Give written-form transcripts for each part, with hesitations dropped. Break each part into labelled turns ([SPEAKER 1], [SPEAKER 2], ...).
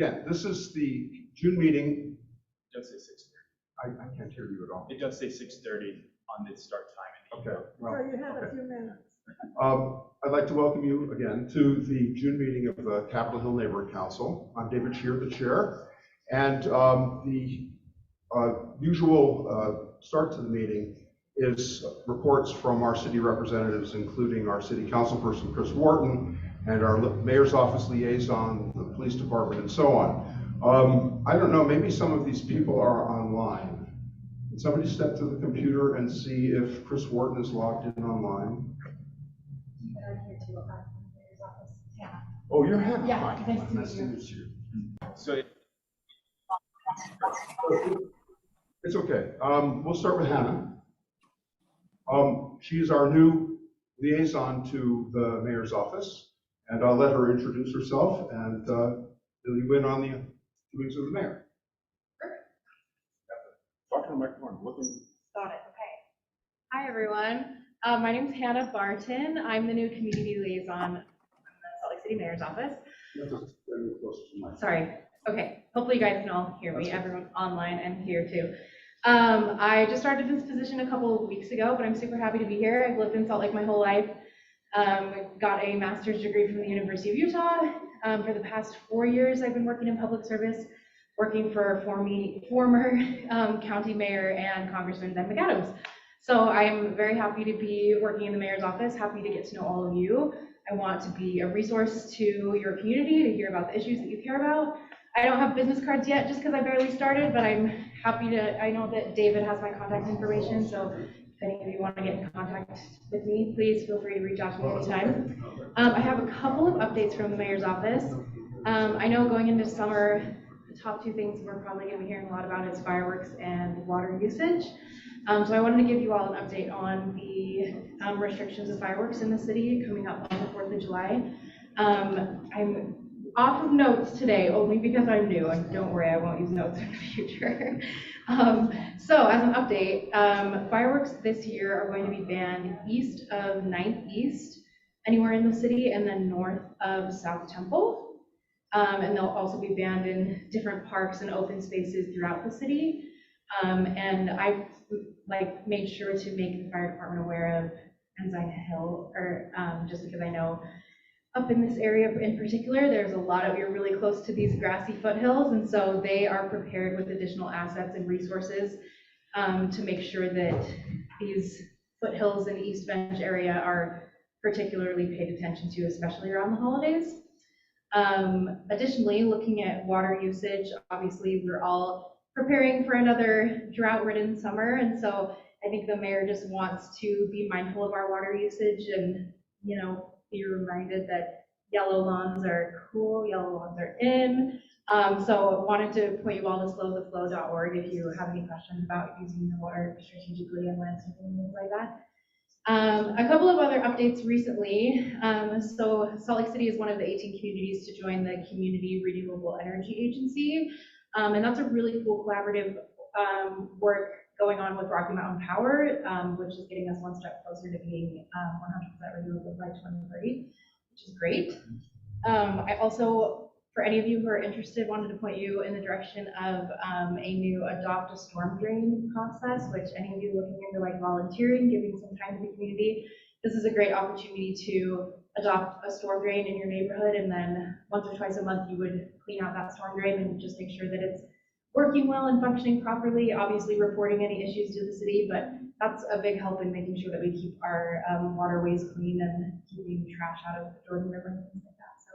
[SPEAKER 1] again, this is the June meeting.
[SPEAKER 2] It does say 6:30.
[SPEAKER 1] I can't hear you at all.
[SPEAKER 2] It does say 6:30 on the start time.
[SPEAKER 1] Okay. Well,
[SPEAKER 3] So you have a few minutes.
[SPEAKER 1] I'd like to welcome you again to the June meeting of the Capitol Hill Neighborhood Council. I'm David Shear, the chair, and the usual start to the meeting is reports from our city representatives, including our city councilperson, Chris Wharton, and our mayor's office liaison, the police department, and so on. I don't know, maybe some of these people are online. Can somebody step to the computer and see if Chris Wharton is logged in online? Oh, you're Hannah.
[SPEAKER 4] Yeah,
[SPEAKER 1] Hi.
[SPEAKER 4] nice to meet
[SPEAKER 1] Nice to meet you.
[SPEAKER 2] So
[SPEAKER 1] It's okay. We'll start with Hannah. She's our new liaison to the mayor's office, and I'll let her introduce herself and fill you in on the doings of the mayor. Talk to the microphone.
[SPEAKER 4] Got it, okay. Hi, everyone. My name's Hannah Barton. I'm the new community liaison from the Salt Lake City Mayor's office. Sorry. Okay, hopefully you guys can all hear me. Everyone online and here too. I just started this position a couple of weeks ago, but I'm super happy to be here. I've lived in Salt Lake my whole life. Got a master's degree from the University of Utah. For the past 4 years, I've been working in public service, working for former county mayor and Congressman Ben McAdams. So I'm very happy to be working in the mayor's office, happy to get to know all of you. I want to be a resource to your community, to hear about the issues that you care about. I don't have business cards yet just because I barely started, but I'm happy to, I know that David has my contact information, so if any of you want to get in contact with me, please feel free to reach out to me anytime. I have a couple of updates from the mayor's office. I know going into summer, the top two things we're probably going to be hearing a lot about is fireworks and water usage. So I wanted to give you all an update on the restrictions of fireworks in the city coming up on the 4th of July. I'm off of notes today only because I'm new, and don't worry, I won't use notes in the future. So as an update, fireworks this year are going to be banned east of 9th East, anywhere in the city, and then north of South Temple. And they'll also be banned in different parks and open spaces throughout the city. And I've made sure to make the fire department aware of Ensign Hill, or just because I know up in this area in particular, there's a lot of, you're really close to these grassy foothills, and so they are prepared with additional assets and resources to make sure that these foothills in the East Bench area are particularly paid attention to, especially around the holidays. Additionally, looking at water usage, obviously we're all preparing for another drought-ridden summer, and so I think the mayor just wants to be mindful of our water usage and, you know, be reminded that yellow lawns are cool, yellow lawns are in. So I wanted to point you all to slowtheflow.org if you have any questions about using your water strategically and landscaping and things like that. A couple of other updates recently. So Salt Lake City is one of the 18 communities to join the Community Renewable Energy Agency. And that's a really cool collaborative work going on with Rocky Mountain Power, which is getting us one step closer to being 100% renewable by 2030, which is great. I also, for any of you who are interested, wanted to point you in the direction of a new Adopt a Storm Drain process, which any of you looking into volunteering, giving some time to the community, this is a great opportunity to adopt a storm drain in your neighborhood, and then once or twice a month you would clean out that storm drain and just make sure that it's working well and functioning properly, obviously reporting any issues to the city, but that's a big help in making sure that we keep our waterways clean and keeping trash out of the Jordan River and things like that. So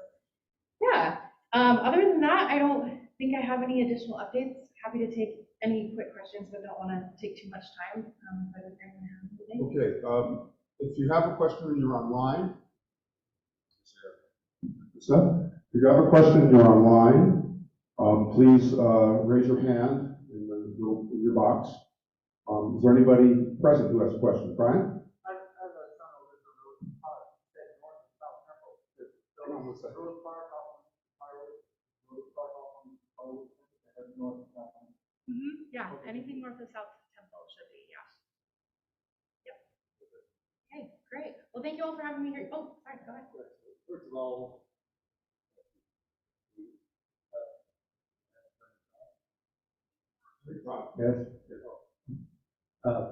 [SPEAKER 4] yeah, other than that, I don't think I have any additional updates. Happy to take any quick questions, but don't want to take too much time.
[SPEAKER 1] Okay, if you have a question and you're online, so if you have a question and you're online, please raise your hand in your box. Is there anybody present who has a question? Brian?
[SPEAKER 3] I have a son who lives on Rose Park, north of South Temple.
[SPEAKER 1] Hang on one second.
[SPEAKER 3] Rose Park off on Highway, Rose Park off on Highway, and north of South Temple.
[SPEAKER 4] Yeah, anything north of South Temple should be, yeah. Yep. Okay, great. Well, thank you all for having me here. Oh, sorry, go ahead.
[SPEAKER 3] First of all,
[SPEAKER 5] Yes.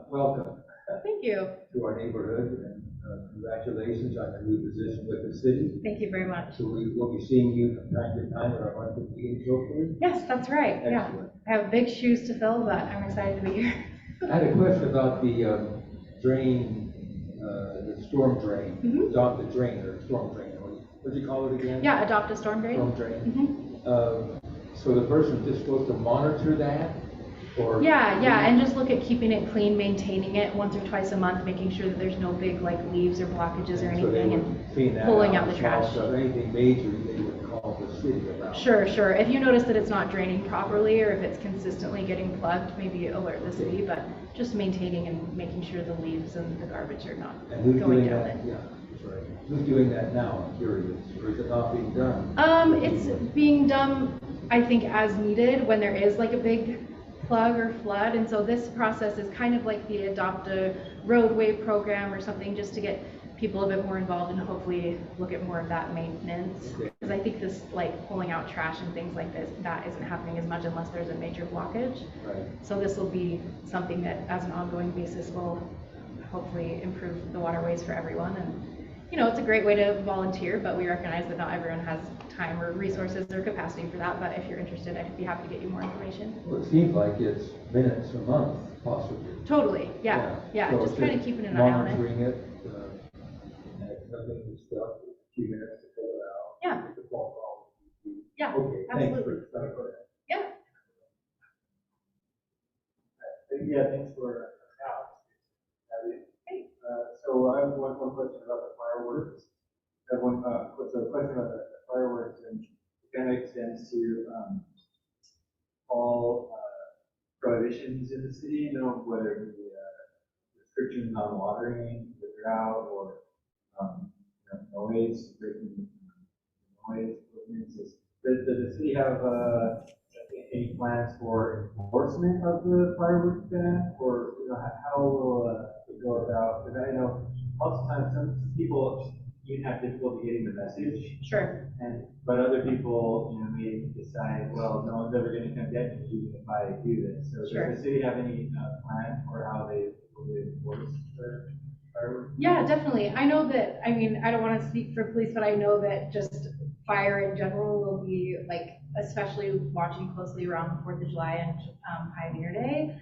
[SPEAKER 5] Welcome
[SPEAKER 4] Thank you.
[SPEAKER 5] to our neighborhood and congratulations on your new position with the city.
[SPEAKER 4] Thank you very much.
[SPEAKER 5] So we will be seeing you from time to time at our monthly meetings, hopefully.
[SPEAKER 4] Yes, that's right. Yeah.
[SPEAKER 5] Excellent.
[SPEAKER 4] I have big shoes to fill, but I'm excited to be here.
[SPEAKER 5] I had a question about the drain, the storm drain.
[SPEAKER 4] Mhm.
[SPEAKER 5] Adopt the drain or storm drain. What do you call it again?
[SPEAKER 4] Yeah, adopt a storm drain.
[SPEAKER 5] Storm drain.
[SPEAKER 4] Mhm.
[SPEAKER 5] So the person's just supposed to monitor that? Or?
[SPEAKER 4] Yeah, and just look at keeping it clean, maintaining it once or twice a month, making sure that there's no big like leaves or blockages or
[SPEAKER 5] So they
[SPEAKER 4] anything,
[SPEAKER 5] would
[SPEAKER 4] and
[SPEAKER 5] clean that
[SPEAKER 4] pulling out the
[SPEAKER 5] small
[SPEAKER 4] trash.
[SPEAKER 5] stuff. Anything major, they would call the city about.
[SPEAKER 4] Sure. If you notice that it's not draining properly or if it's consistently getting plugged, maybe alert the city, but just maintaining and making sure the leaves and the garbage are not
[SPEAKER 5] And who's
[SPEAKER 4] going
[SPEAKER 5] doing
[SPEAKER 4] down
[SPEAKER 5] that?
[SPEAKER 4] it.
[SPEAKER 5] Yeah, that's right. Who's doing that now? I'm curious. Or is it not being done?
[SPEAKER 4] It's being done, I think, as needed when there is like a big plug or flood. And so this process is kind of like the Adopt a Roadway program or something, just to get people a bit more involved and hopefully look at more of that maintenance.
[SPEAKER 5] Okay.
[SPEAKER 4] Because I think this, like pulling out trash and things like this, that isn't happening as much unless there's a major blockage.
[SPEAKER 5] Right.
[SPEAKER 4] So this will be something that as an ongoing basis will hopefully improve the waterways for everyone. And it's a great way to volunteer, but we recognize that not everyone has time or resources or capacity for that. But if you're interested, I'd be happy to get you more information.
[SPEAKER 5] Well, it seems like it's minutes a month, possibly.
[SPEAKER 4] Totally, yeah,
[SPEAKER 5] So
[SPEAKER 4] just
[SPEAKER 5] it's
[SPEAKER 4] kind of keeping an eye on it.
[SPEAKER 5] monitoring it, and if nothing is stuck, a few minutes to fill it out.
[SPEAKER 4] Yeah.
[SPEAKER 5] Make the phone call.
[SPEAKER 4] Yeah,
[SPEAKER 5] Okay, thanks
[SPEAKER 4] absolutely.
[SPEAKER 5] for
[SPEAKER 4] Yeah,
[SPEAKER 3] Yeah, thanks for having. So I have one question about the fireworks. I have one, so a question about the fireworks, and it kind of extends to, all, prohibitions in the city, whether it be, restrictions on watering, the drought, or, noise, breaking noise ordinances. Does the city have, any plans for enforcement of the fireworks ban, or, how will, it go about? Because I know lots of times some people even have difficulty getting the message,
[SPEAKER 4] sure.
[SPEAKER 3] but other people, may decide, well, no one's ever going to come get me even if I do this. So
[SPEAKER 4] Sure.
[SPEAKER 3] does the city have any plan for how they will enforce the fireworks?
[SPEAKER 4] Yeah, definitely. I know that, I don't want to speak for police, but I know that just fire in general will be like, especially watching closely around the 4th of July and Pioneer Day,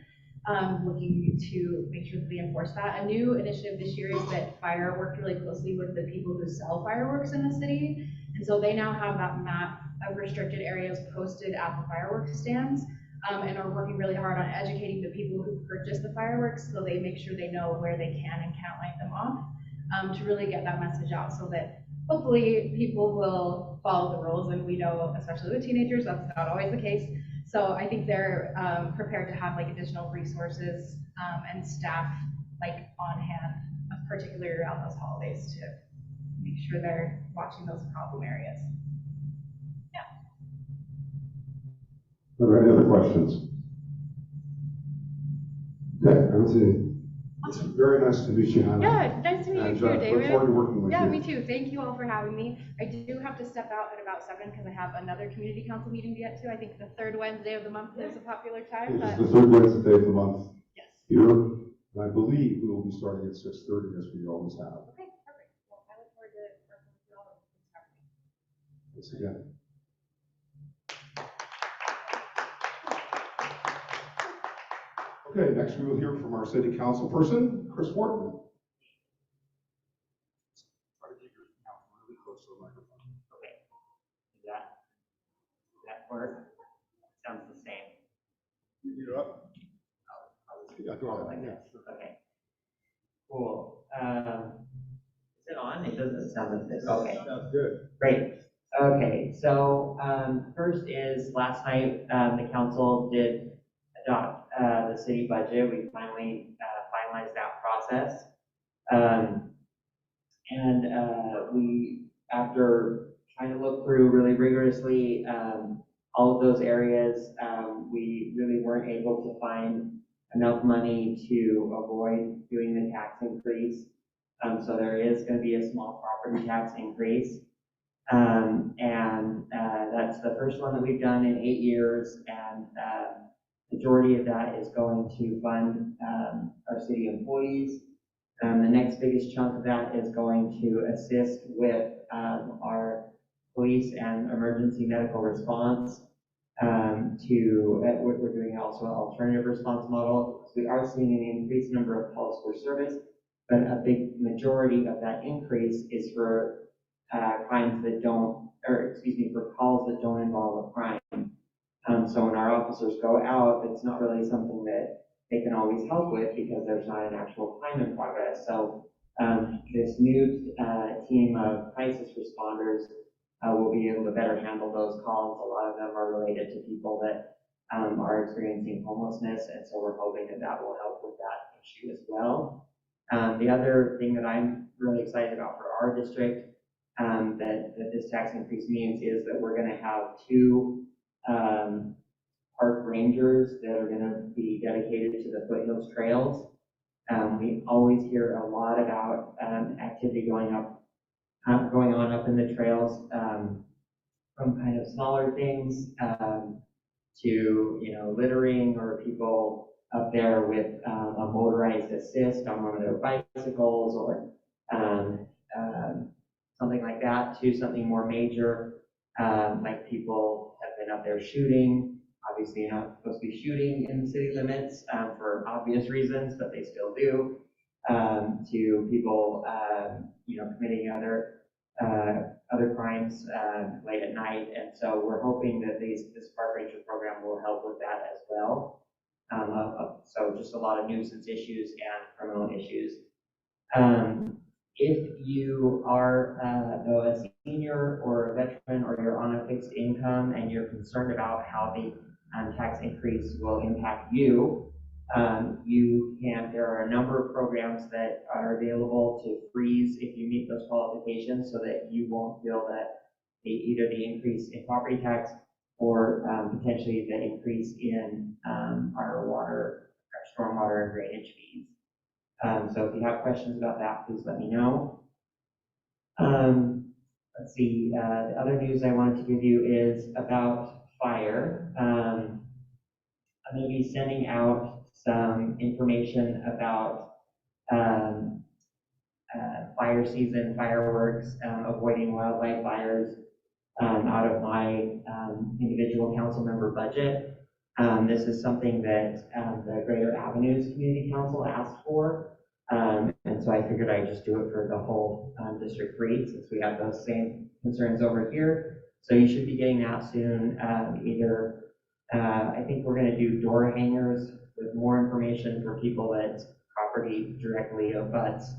[SPEAKER 4] looking to make sure that they enforce that. A new initiative this year is that fire worked really closely with the people who sell fireworks in the city. And so they now have that map of restricted areas posted at the fireworks stands, and are working really hard on educating the people who purchase the fireworks so they make sure they know where they can and can't light them off, to really get that message out so that hopefully people will follow the rules. And we know, especially with teenagers, that's not always the case. So I think they're prepared to have like additional resources and staff like on hand, particularly around those holidays, to make sure they're watching those problem areas.
[SPEAKER 6] Are there any other questions? Okay, I don't see.
[SPEAKER 1] It's very nice to meet you, Hannah.
[SPEAKER 4] Yeah, nice to meet you
[SPEAKER 1] And
[SPEAKER 4] too,
[SPEAKER 1] look
[SPEAKER 4] David.
[SPEAKER 1] forward to working with
[SPEAKER 4] Yeah,
[SPEAKER 1] you.
[SPEAKER 4] me too. Thank you all for having me. I do have to step out at about 7 because I have another community council meeting to get to. I think the 3rd Wednesday of the month is a popular time,
[SPEAKER 6] This
[SPEAKER 4] but
[SPEAKER 6] is the third Wednesday of the month
[SPEAKER 4] yes.
[SPEAKER 6] here, and I believe we will be starting at 6:30 as we always have.
[SPEAKER 4] Okay, perfect. Well, I look forward to working with you all.
[SPEAKER 6] Thanks again. Okay, next we will hear from our city council person, Chris Wharton. Try to keep your mouth really close to the microphone.
[SPEAKER 7] Okay. Does that work? Sounds the same.
[SPEAKER 6] You're up. Yeah, go ahead.
[SPEAKER 7] Like this. Okay. Cool. Is it on? It doesn't sound like this. Okay.
[SPEAKER 5] Sounds good.
[SPEAKER 7] Great. Okay. So first is last night the council did adopt the city budget. We finally finalized that process. We, after trying to look through really rigorously all of those areas, we really weren't able to find enough money to avoid doing the tax increase. So there is going to be a small property tax increase. That's the first one that we've done in 8 years, and Majority of that is going to fund our city employees. The next biggest chunk of that is going to assist with our police and emergency medical response. We're doing also an alternative response model. So we are seeing an increased number of calls for service, but a big majority of that increase is for crimes that don't, or excuse me, for calls that don't involve a crime. So when our officers go out, it's not really something that they can always help with because there's not an actual crime in progress. So this new team of crisis responders will be able to better handle those calls. A lot of them are related to people that are experiencing homelessness, and so we're hoping that that will help with that issue as well. The other thing that I'm really excited about for our district that this tax increase means is that we're going to have 2 park rangers that are going to be dedicated to the Foothills Trails. We always hear a lot about activity going on up in the trails, from kind of smaller things to littering or people up there with a motorized assist on one of their bicycles or something like that, to something more major, like people have been up there shooting. Obviously, you're not supposed to be shooting in the city limits for obvious reasons, but they still do. To people, committing other crimes late at night, and so we're hoping that this park ranger program will help with that as well. So just a lot of nuisance issues and criminal issues. If you are a senior or a veteran, or you're on a fixed income and you're concerned about how the tax increase will impact you, there are a number of programs that are available to freeze if you meet those qualifications, so that you won't feel that either the increase in property tax or potentially the increase in our stormwater and drainage fees. So if you have questions about that, please let me know. Let's see, the other news I wanted to give you is about fire. I'm going to be sending out some information about fire season, fireworks, avoiding wildlife fires out of my individual council member budget. This is something that the Greater Avenues Community Council asked for, and so I figured I'd just do it for the whole District 3, since we have those same concerns over here. So you should be getting that soon. I think we're going to do door hangers with more information for people that property directly abuts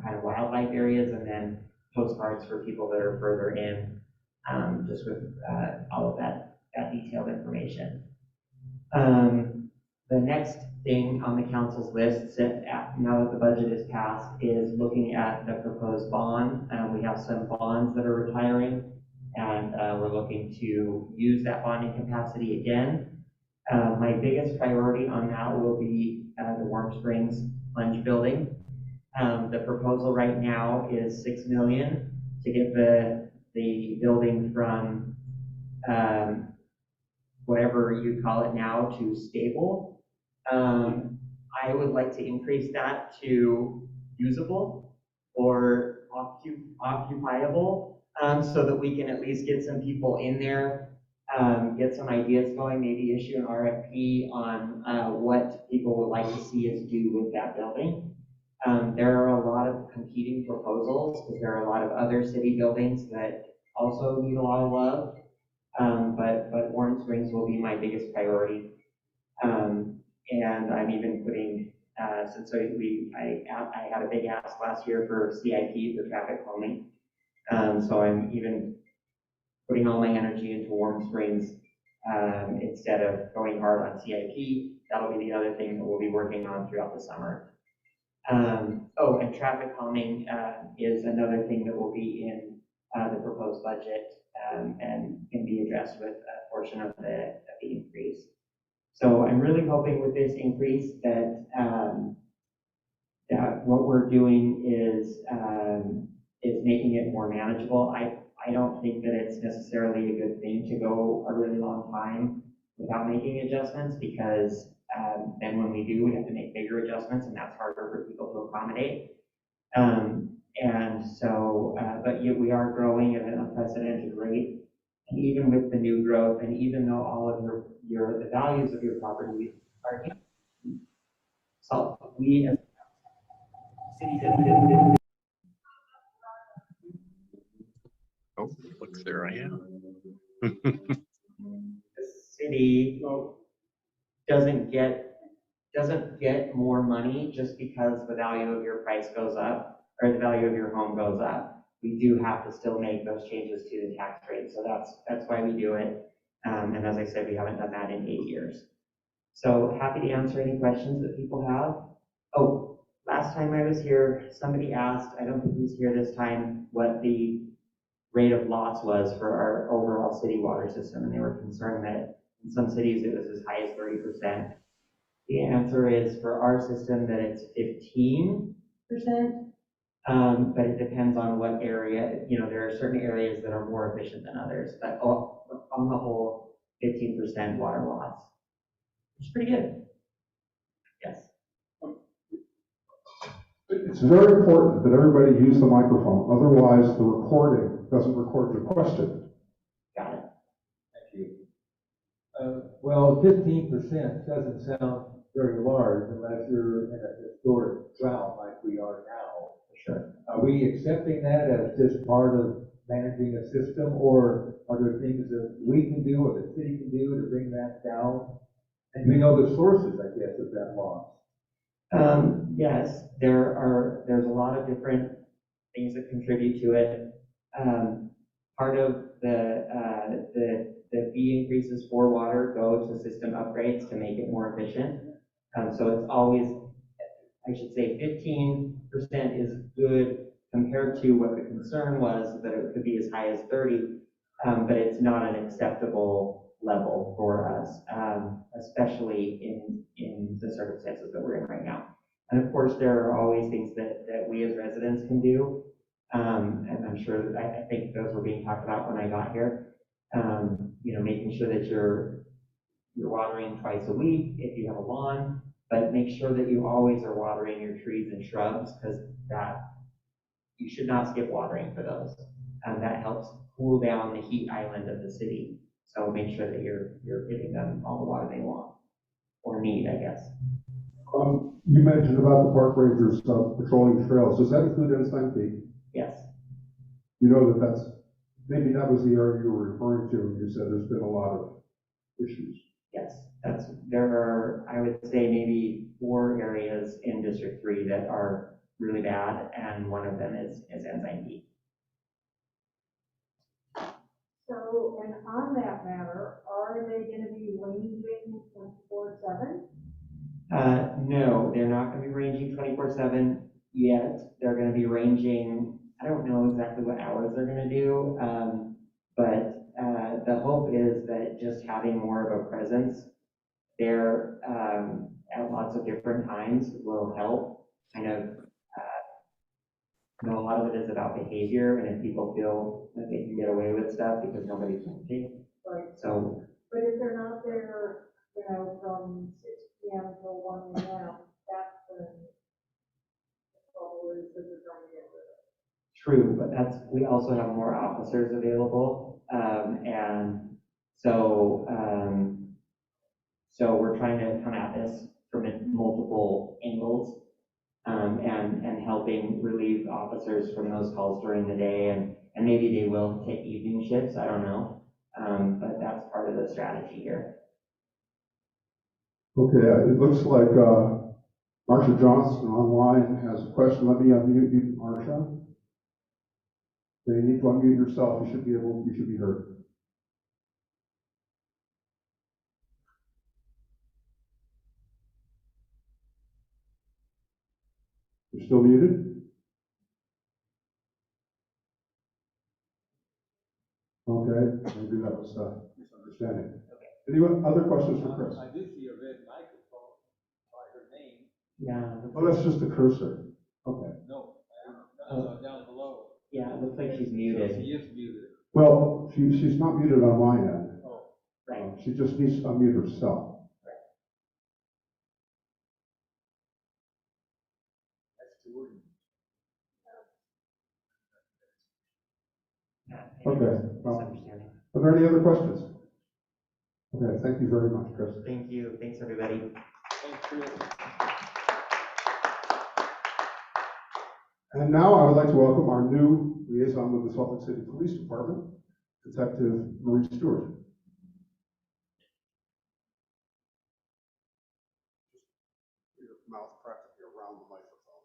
[SPEAKER 7] kind of wildlife areas, and then postcards for people that are further in, just with all of that detailed information. The next thing on the council's list, now that the budget is passed, is looking at the proposed bond. We have some bonds that are retiring, and we're looking to use that bonding capacity again. My biggest priority on that will be the Warm Springs Plunge building. The proposal right now is $6 million to get the building from whatever you call it now to stable. I would like to increase that to usable or occupiable, so that we can at least get some people in there, get some ideas going, maybe issue an RFP on what people would like to see us do with that building. There are a lot of competing proposals, because there are a lot of other city buildings that also need a lot of love, but Warm Springs will be my biggest priority. And I'm even putting, since I had a big ask last year for CIP, for traffic calming, so I'm even putting all my energy into Warm Springs instead of going hard on CIP. That'll be the other thing that we'll be working on throughout the summer. And traffic calming is another thing that will be in the proposed budget and can be addressed with a portion of the increase. So I'm really hoping with this increase that what we're doing is making it more manageable. I don't think that it's necessarily a good thing to go a really long time without making adjustments, because then when we do, we have to make bigger adjustments, and that's harder for people to accommodate. And so, but yet we are growing at an unprecedented rate. And even with the new growth, and even though all of the values of your property are, so we as city.
[SPEAKER 8] Oh, look, there I am.
[SPEAKER 7] The city doesn't get more money just because the value of your price goes up or the value of your home goes up. We do have to still make those changes to the tax rate, so that's why we do it. And as I said, we haven't done that in 8 years. So happy to answer any questions that people have. Oh, last time I was here, somebody asked, I don't think he's here this time, what the rate of loss was for our overall city water system, and they were concerned that in some cities it was as high as 30%. The answer is for our system that it's 15%, but it depends on what area. You know, there are certain areas that are more efficient than others, but on the whole, 15% water loss. It's pretty good. Yes.
[SPEAKER 6] It's very important that everybody use the microphone, otherwise the recording doesn't record your question.
[SPEAKER 7] Got it.
[SPEAKER 5] Thank you. Well, 15% doesn't sound very large unless you're in a historic drought like we are now.
[SPEAKER 7] Sure.
[SPEAKER 5] Are we accepting that as just part of managing a system, or are there things that we can do or the city can do to bring that down? And we know the sources, I guess, of that loss.
[SPEAKER 7] Yes, there's a lot of different things that contribute to it. Part of the fee increases for water go to system upgrades to make it more efficient. So it's always, I should say 15% is good compared to what the concern was, that it could be as high as 30, but it's not an acceptable level for us, especially in the circumstances that we're in right now. And of course, there are always things that we as residents can do. And I'm sure, I think those were being talked about when I got here. You know, making sure that you're watering twice a week if you have a lawn, but make sure that you always are watering your trees and shrubs, because you should not skip watering for those. And that helps cool down the heat island of the city. So make sure that you're giving them all the water they want, or need, I guess.
[SPEAKER 6] You mentioned about the park rangers patrolling trails. Does that include Ensign Peak?
[SPEAKER 7] Yes.
[SPEAKER 6] You know maybe that was the area you were referring to when you said there's been a lot of issues.
[SPEAKER 7] Yes, there are, I would say, maybe 4 areas in District 3 that are really bad, and one of them is Ensign Peak.
[SPEAKER 9] So, and on that matter, are they gonna be ranging 24/7?
[SPEAKER 7] No, they're not gonna be ranging 24/7 yet. They're gonna be ranging, I don't know exactly what hours they're gonna do, but the hope is that just having more of a presence there at lots of different times will help kind of, you know, a lot of it is about behavior, and if people feel that they can get away with stuff because nobody's watching.
[SPEAKER 9] Right.
[SPEAKER 7] So,
[SPEAKER 9] But if they're not there, you know, from 6 PM till 1 AM, that's when the trouble is that they're trying to get rid of.
[SPEAKER 7] true, but we also have more officers available, and so we're trying to come at this from multiple angles, and helping relieve officers from those calls during the day, and maybe they will take evening shifts, I don't know, but that's part of the strategy here.
[SPEAKER 6] Okay, it looks like Marsha Johnson online has a question. Let me unmute you, Marsha. So you need to unmute yourself. You should be heard. You're still muted? Okay, maybe that was a misunderstanding. Any other questions for Chris?
[SPEAKER 5] I do see a red microphone by her name.
[SPEAKER 7] Yeah.
[SPEAKER 6] Oh, that's just a cursor. Okay.
[SPEAKER 5] No, down below.
[SPEAKER 7] Yeah, it looks like she's
[SPEAKER 5] So
[SPEAKER 7] muted.
[SPEAKER 5] she is muted.
[SPEAKER 6] Well, she's not muted on my end.
[SPEAKER 5] Oh.
[SPEAKER 7] Right.
[SPEAKER 6] She just needs to unmute herself. Okay.
[SPEAKER 7] Misunderstanding.
[SPEAKER 6] Are there any other questions? Okay, thank you very much, Chris.
[SPEAKER 7] Thank you. Thanks, everybody.
[SPEAKER 6] And now I would like to welcome our new liaison with the Salt Lake City Police Department, Detective Marie Stewart. Your mouth practically around the microphone.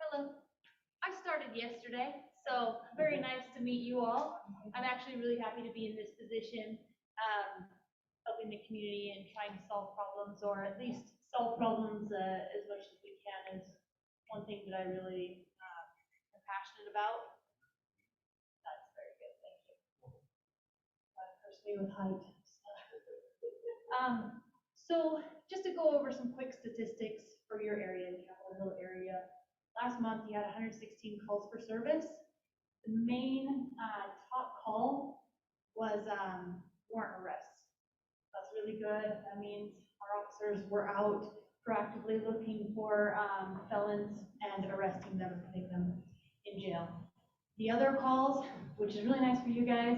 [SPEAKER 10] Hello. I started yesterday, so very nice to meet you all. I'm actually really happy to be in this position, helping the community and trying to solve problems, or at least solve problems as much as we can is one thing that I really am passionate about. That's very good, thank you. Curse me with height. So just to go over some quick statistics for your area, the Capitol Hill area. Last month, you had 116 calls for service. The main top call was warrant arrests. That's really good. That means our officers were out proactively looking for felons and arresting them and putting them in jail. The other calls, which is really nice for you guys,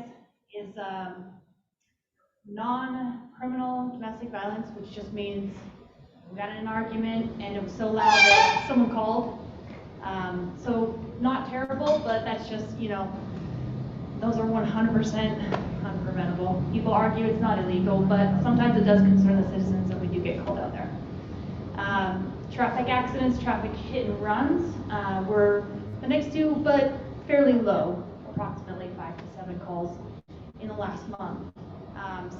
[SPEAKER 10] is non-criminal domestic violence, which just means we got in an argument and it was so loud that someone called. So not terrible, but that's just, you know, those are 100% unpreventable. People argue it's not illegal, but sometimes it does concern the citizens and we do get called out there. Traffic accidents, traffic hit and runs were the next two, but fairly low, approximately 5 to 7 calls in the last month.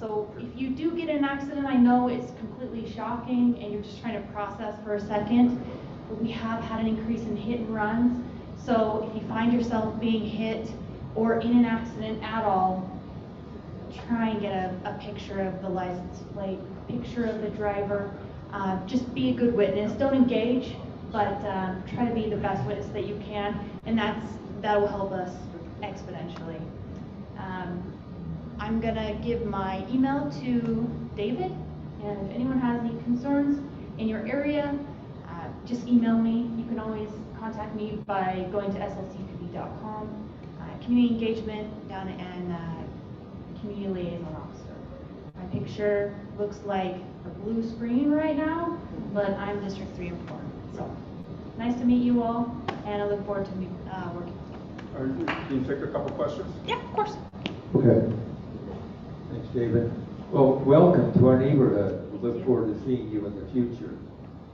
[SPEAKER 10] So if you do get in an accident, I know it's completely shocking and you're just trying to process for a second, but we have had an increase in hit and runs. So if you find yourself being hit or in an accident at all, try and get a picture of the license plate, a picture of the driver. Just be a good witness. Don't engage, but try to be the best witness that you can, and that will help us exponentially. I'm gonna give my email to David, and if anyone has any concerns in your area, just email me. You can always contact me by going to slcpd.com. Community engagement down and community liaison officer. My picture looks like a blue screen right now, but I'm District 3 and 4. So nice to meet you all, and I look forward to working with you.
[SPEAKER 1] Can you take a couple questions?
[SPEAKER 10] Yeah, of course.
[SPEAKER 6] Okay.
[SPEAKER 5] Thanks, David. Well, welcome to our neighborhood. We look forward to seeing you in the future.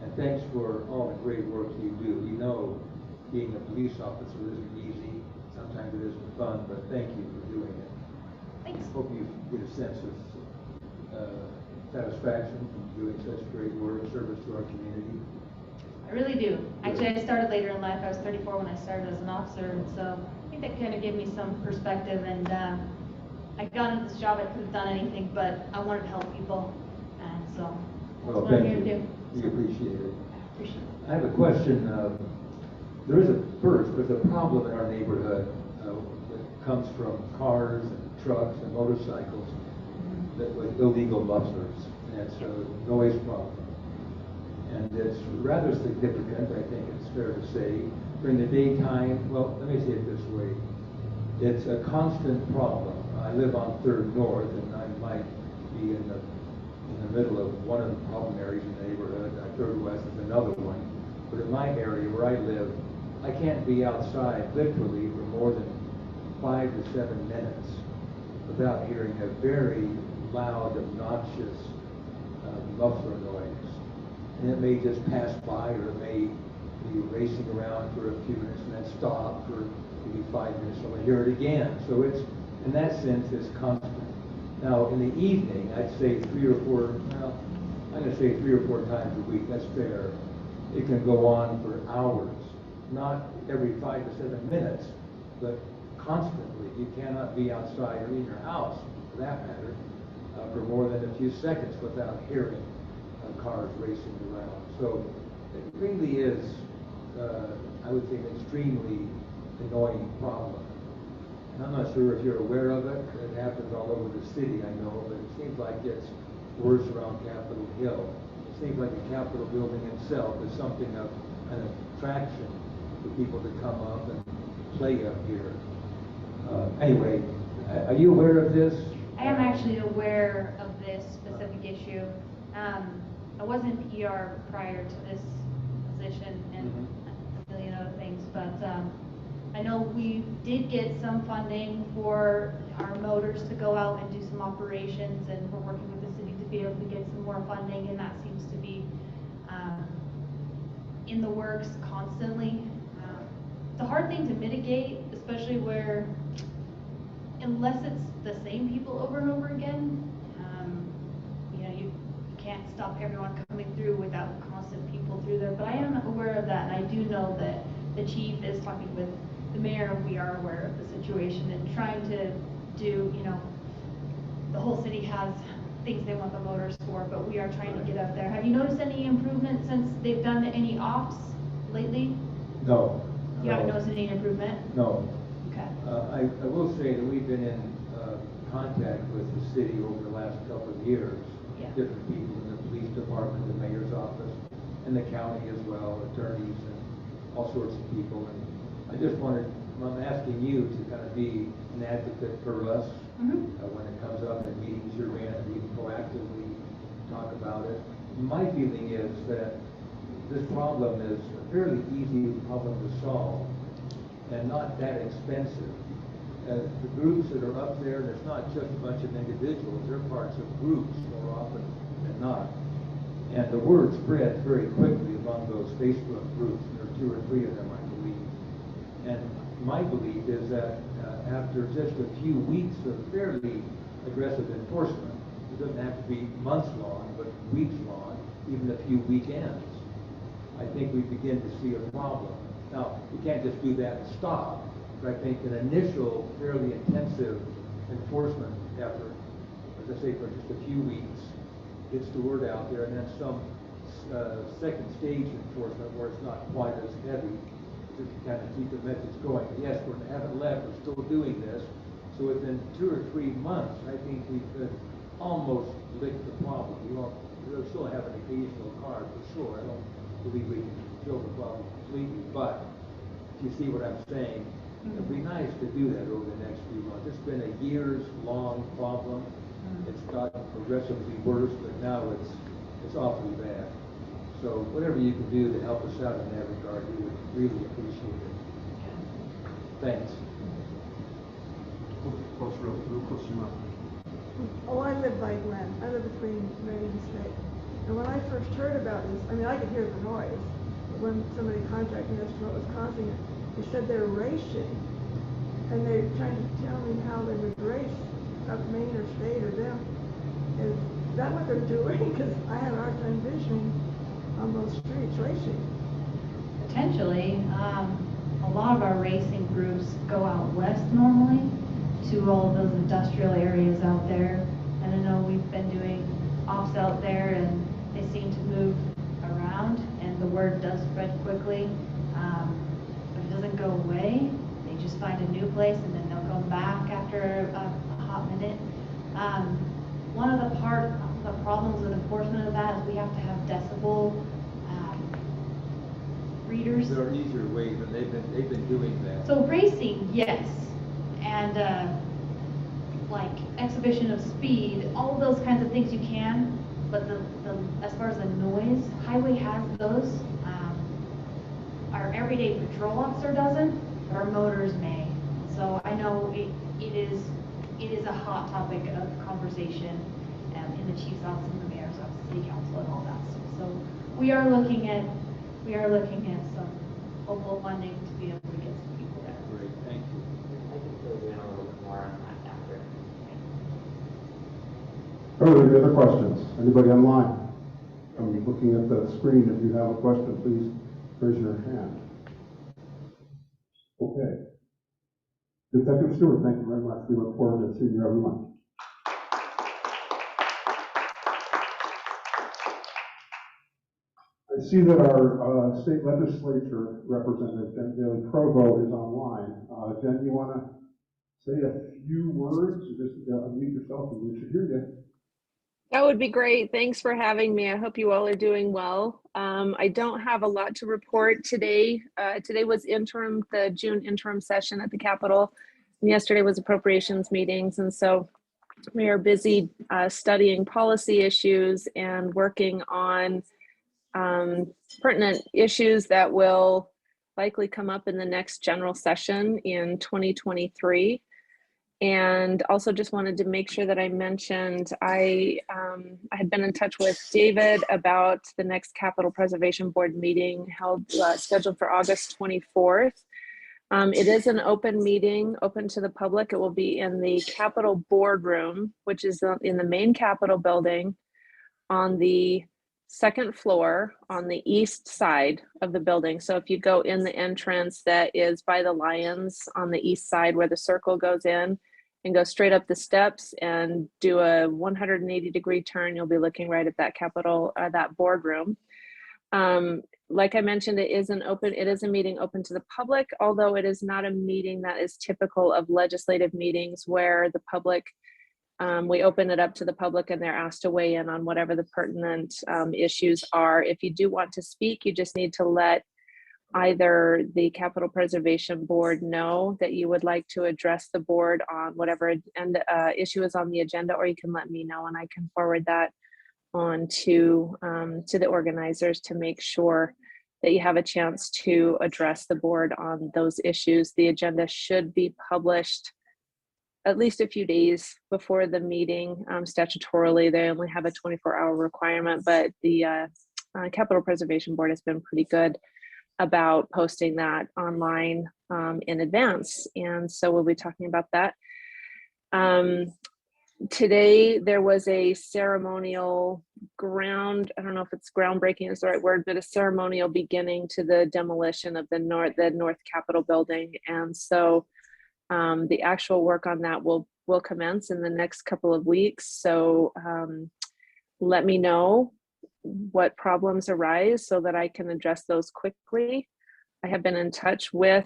[SPEAKER 5] And thanks for all the great work you do. We know being a police officer isn't easy. Sometimes it isn't fun, but thank you for doing it.
[SPEAKER 10] Thanks.
[SPEAKER 5] Hope you get a sense of satisfaction from doing such great work, service to our community.
[SPEAKER 10] I really do. Actually, I started later in life. I was 34 when I started as an officer, and so I think that kind of gave me some perspective. And I got into this job. I could have done anything, but I wanted to help people, and so that's
[SPEAKER 5] Well,
[SPEAKER 10] what I'm
[SPEAKER 5] thank
[SPEAKER 10] here to
[SPEAKER 5] you.
[SPEAKER 10] do.
[SPEAKER 5] We appreciate it.
[SPEAKER 10] Appreciate it.
[SPEAKER 5] I have a question. There's a problem in our neighborhood that comes from cars and trucks and motorcycles that with illegal mufflers. And it's a noise problem. And it's rather significant, I think it's fair to say. During the daytime, well, let me say it this way. It's a constant problem. I live on 3rd North, and I might be in the middle of one of the problem areas in the neighborhood. 3rd West is another one. But in my area where I live, I can't be outside literally for more than 5 to 7 minutes without hearing a very loud, obnoxious muffler noise. And it may just pass by, or it may be racing around for a few minutes and then stop for maybe 5 minutes, and we'll hear it again. So it's, in that sense, it's constant. Now, in the evening, I'd say 3 or 4, well, I'm going to say 3 or 4 times a week, that's fair. It can go on for hours, not every 5 to 7 minutes, but constantly. You cannot be outside or in your house, for that matter, for more than a few seconds without hearing cars racing around. So it really is, I would say, an extremely annoying problem. And I'm not sure if you're aware of it. It happens all over the city, I know, but it seems like it's worse around Capitol Hill. It seems like the Capitol building itself is something of an attraction for people to come up and play up here. Anyway, are you aware of this?
[SPEAKER 10] I am actually aware of this specific issue. I was in PR prior to this position and a million other things, but I know we did get some funding for our motors to go out and do some operations, and we're working with the city to be able to get some more funding, and that seems to be in the works constantly. It's a hard thing to mitigate, especially where, unless it's the same people over and over again, you know, you can't stop everyone coming through without constant people through there. But I am aware of that, and I do know that the chief is talking with the mayor. We are aware of the situation and trying to do, you know, the whole city has things they want the voters for, but we are trying to get out there. Have you noticed any improvement since they've done any ops lately?
[SPEAKER 5] No.
[SPEAKER 10] You haven't noticed any improvement?
[SPEAKER 5] No.
[SPEAKER 10] Okay.
[SPEAKER 5] I will say that we've been in contact with the city over the last couple of years.
[SPEAKER 10] Yeah.
[SPEAKER 5] Different people in the police department, the mayor's office, and the county as well, attorneys and all sorts of people. And I'm asking you to kind of be an advocate for us when it comes up in meetings you're in, and you proactively talk about it. My feeling is that this problem is a fairly easy problem to solve and not that expensive. The groups that are up there, and it's not just a bunch of individuals, they're parts of groups more often than not. And the word spreads very quickly among those Facebook groups. There are 2 or 3 of them, I believe. And my belief is that after just a few weeks of fairly aggressive enforcement, it doesn't have to be months long, but weeks long, even a few weekends, I think we begin to see a problem. Now, we can't just do that and stop, but I think an initial fairly intensive enforcement effort, as I say, for just a few weeks, gets the word out there, and then some second stage enforcement where it's not quite as heavy, just to kind of keep the message going. Yes, we haven't left, we're still doing this. So within 2 or 3 months, I think we could almost lick the problem. We'll still have an occasional car for sure. I don't believe we can kill the problem completely, but if you see what I'm saying, it'd be nice to do that over the next few months. It's been a years-long problem. It's gotten progressively worse, but now it's awfully bad. So whatever you can do to help us out in that regard, we would really appreciate it. Thanks.
[SPEAKER 1] Close, real close to your mouth.
[SPEAKER 9] Oh, I live by Glen. I live between Glen and State. And when I first heard about this, I mean, I could hear the noise. But when somebody contacted me as to what was causing it, they said they're racing. And they're trying to tell me how they would race up Main or State or them. Is that what they're doing? Because I have a hard time visioning on those streets racing.
[SPEAKER 10] Potentially. A lot of our racing groups go out west normally to all of those industrial areas out there. And I know we've been doing ops out there, and they seem to move around, and the word does spread quickly. But it doesn't go away. They just find a new place, and then they'll come back after a hot minute. One of the problems with enforcement of that is we have to have decibel readers.
[SPEAKER 5] There are easier ways, and they've been doing that.
[SPEAKER 10] So racing, yes, and like exhibition of speed, all of those kinds of things you can, but the as far as the noise, highway has those. Our everyday patrol officer doesn't, but our motors may. So I know it is a hot topic of conversation in the chief's office, and the mayor's office, city council, and all that stuff. So we are looking at some local funding to be able to get some people there.
[SPEAKER 5] Great, thank you.
[SPEAKER 7] I can fill you in a little bit more on that after.
[SPEAKER 6] Any other questions? Anybody online? I'm looking at the screen. If you have a question, please raise your hand. Okay. Detective Stewart, thank you very much. We look forward to seeing you every month. I see that our state legislature representative, Jen Daly Provo, is online. Jen, do you want to say a few words, just unmute yourself and we should hear you.
[SPEAKER 11] That would be great. Thanks for having me. I hope you all are doing well. I don't have a lot to report today. Today was the June interim session at the Capitol. And yesterday was appropriations meetings. And so we are busy studying policy issues and working on pertinent issues that will likely come up in the next general session in 2023. And also just wanted to make sure that I mentioned, I had been in touch with David about the next Capital Preservation Board meeting scheduled for August 24th. It is an open meeting, open to the public. It will be in the Capitol Boardroom, which is in the main Capitol building on the second floor on the east side of the building. So if you go in the entrance that is by the Lions on the east side where the circle goes in, and go straight up the steps and do a 180-degree turn, you'll be looking right at that Capitol, that boardroom. Like I mentioned, it is a meeting open to the public, although it is not a meeting that is typical of legislative meetings where the public, we open it up to the public and they're asked to weigh in on whatever the pertinent issues are. If you do want to speak, you just need to let either the Capital Preservation Board know that you would like to address the board on whatever issue is on the agenda, or you can let me know and I can forward that on to the organizers to make sure that you have a chance to address the board on those issues. The agenda should be published at least a few days before the meeting. Statutorily, they only have a 24-hour requirement, but the Capital Preservation Board has been pretty good about posting that online in advance. And so we'll be talking about that. Today, there was a ceremonial I don't know if it's groundbreaking is the right word, but a ceremonial beginning to the demolition of the North Capitol building. And so the actual work on that will commence in the next couple of weeks. So let me know what problems arise so that I can address those quickly. I have been in touch with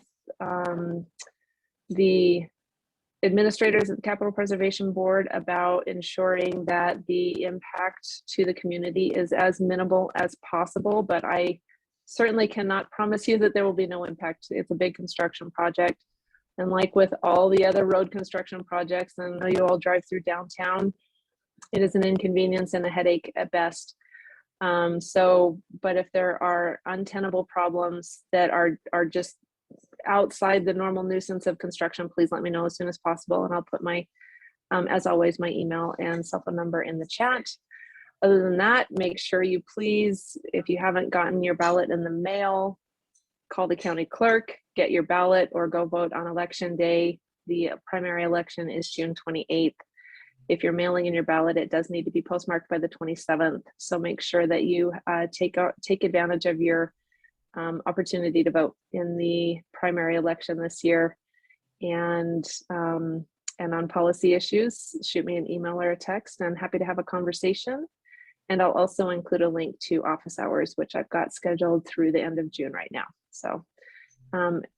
[SPEAKER 11] the administrators at the Capital Preservation Board about ensuring that the impact to the community is as minimal as possible, but I certainly cannot promise you that there will be no impact. It's a big construction project. And like with all the other road construction projects, and I know you all drive through downtown, it is an inconvenience and a headache at best. But if there are untenable problems that are just outside the normal nuisance of construction, please let me know as soon as possible. And I'll put as always, my email and cell phone number in the chat. Other than that, make sure you please, if you haven't gotten your ballot in the mail, call the county clerk, get your ballot, or go vote on election day. The primary election is June 28th. If you're mailing in your ballot, it does need to be postmarked by the 27th. So make sure that you take advantage of your opportunity to vote in the primary election this year. And on policy issues, shoot me an email or a text. I'm happy to have a conversation. And I'll also include a link to office hours, which I've got scheduled through the end of June right now. So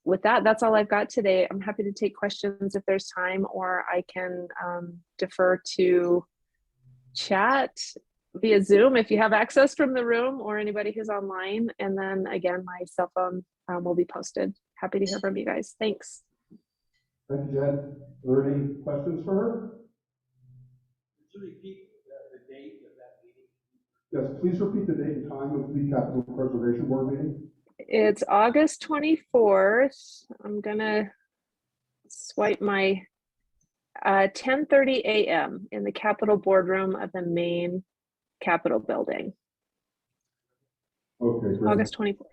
[SPEAKER 11] with that, that's all I've got today. I'm happy to take questions if there's time, or I can defer to chat via Zoom if you have access from the room, or anybody who's online. And then again, my cell phone will be posted. Happy to hear from you guys. Thanks.
[SPEAKER 6] Thank you, Jen. Are there any questions for her?
[SPEAKER 5] Could you repeat the date of that meeting?
[SPEAKER 6] Yes, please repeat the date and time of the Capital Preservation Board meeting.
[SPEAKER 11] It's August 24th. I'm gonna swipe my 10:30 a.m. in the Capitol Boardroom of the main Capitol building.
[SPEAKER 6] Okay, great.
[SPEAKER 11] August 24th.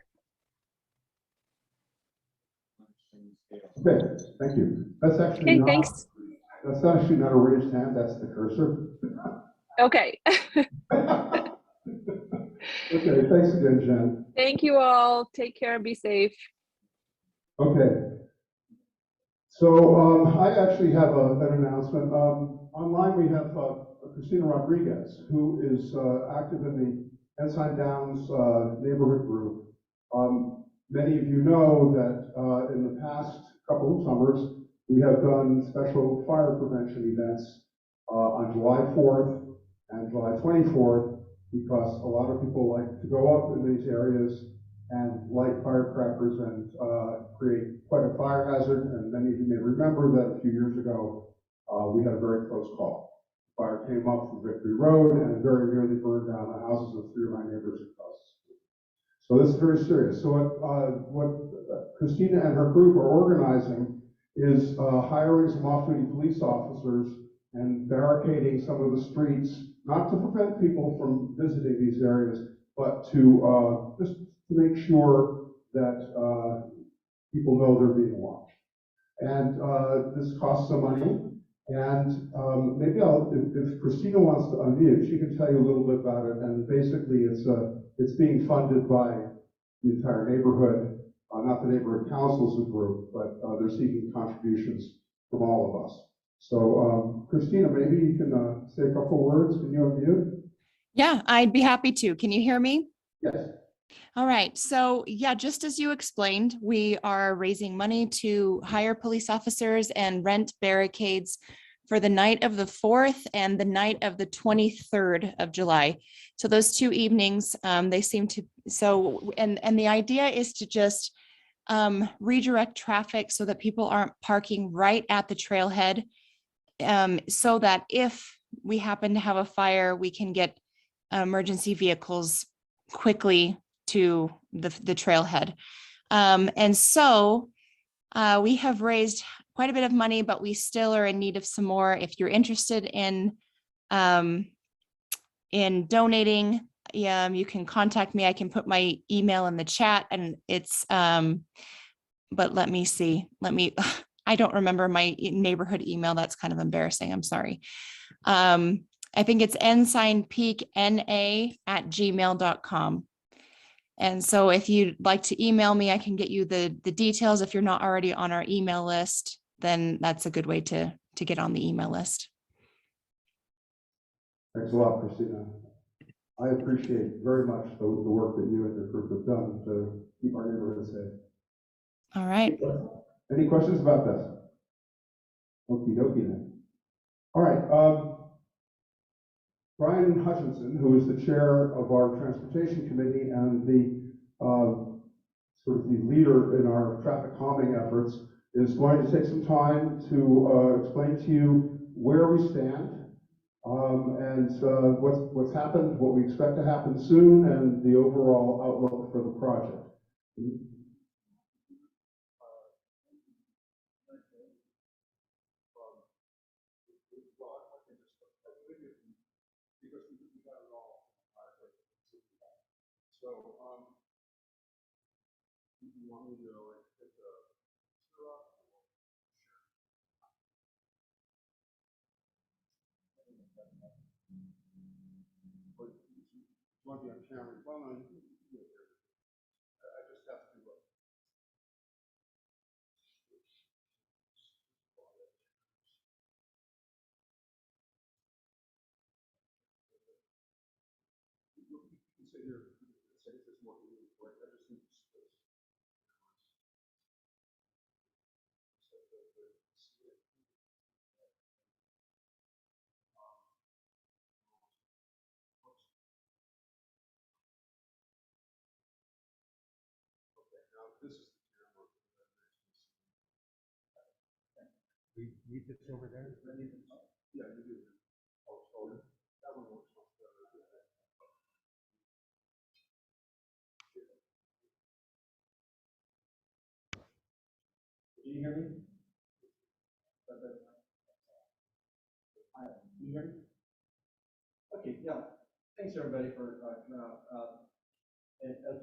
[SPEAKER 6] Okay, thank you. That's actually
[SPEAKER 11] Okay, thanks.
[SPEAKER 6] That's actually not a raised hand, that's the cursor.
[SPEAKER 11] Okay.
[SPEAKER 6] Okay, thanks again, Jen.
[SPEAKER 11] Thank you all. Take care and be safe.
[SPEAKER 6] Okay. So I actually have an announcement. Online we have Christina Rodriguez, who is active in the Ensign Downs neighborhood group. Many of you know that in the past couple of summers, We have done special fire prevention events on July 4th and July 24th because a lot of people like to go up in these areas and light firecrackers and create quite a fire hazard. And many of you may remember that a few years ago, we had a very close call. Fire came up from Victory Road and very nearly burned down the houses of 3 of my neighbors across the street. So this is very serious. So what Christina and her group are organizing is hiring some off-duty police officers and barricading some of the streets, not to prevent people from visiting these areas, but to just to make sure that people know they're being watched. And this costs some money. And maybe if Christina wants to unmute, she can tell you a little bit about it. And basically, it's being funded by the entire neighborhood, not the neighborhood council as a group, but they're seeking contributions from all of us. So, Christina, maybe you can say a couple words. Can you unmute?
[SPEAKER 12] Yeah, I'd be happy to. Can you hear me?
[SPEAKER 6] Yes.
[SPEAKER 12] All right. So yeah, just as you explained, we are raising money to hire police officers and rent barricades for the night of the 4th and the night of the 23rd of July. So those 2 evenings, they seem to, and the idea is to just redirect traffic so that people aren't parking right at the trailhead, so that if we happen to have a fire, we can get emergency vehicles quickly to the trailhead. And so we have raised quite a bit of money, but we still are in need of some more. If you're interested in donating, you can contact me. I can put my email in the chat, and it's, but let me see. I don't remember my neighborhood email. That's kind of embarrassing. I'm sorry. I think it's ensignpeakna@gmail.com. And so if you'd like to email me, I can get you the details. If you're not already on our email list, then that's a good way to get on the email list.
[SPEAKER 6] Thanks a lot, Christina. I appreciate very much the work that you and your group have done to keep our neighborhood safe.
[SPEAKER 12] All right.
[SPEAKER 6] Any questions about this? Okie dokie then. All right. Brian Hutchinson, who is the chair of our transportation committee and the sort of the leader in our traffic calming efforts, is going to take some time to explain to you where we stand and what's happened, what we expect to happen soon, and the overall outlook for the project. So, do you want me to like hit the tour up? But you want to be on camera? Well, no, you can do it here. I just have to. You can sit here. Say this more really quick. I just need space. Okay, now this is the camera. We need this over there? Yeah, you do. Oh, that one works much better. Can you hear me? Hi, can you hear me? Okay, yeah. Thanks everybody for coming out. And as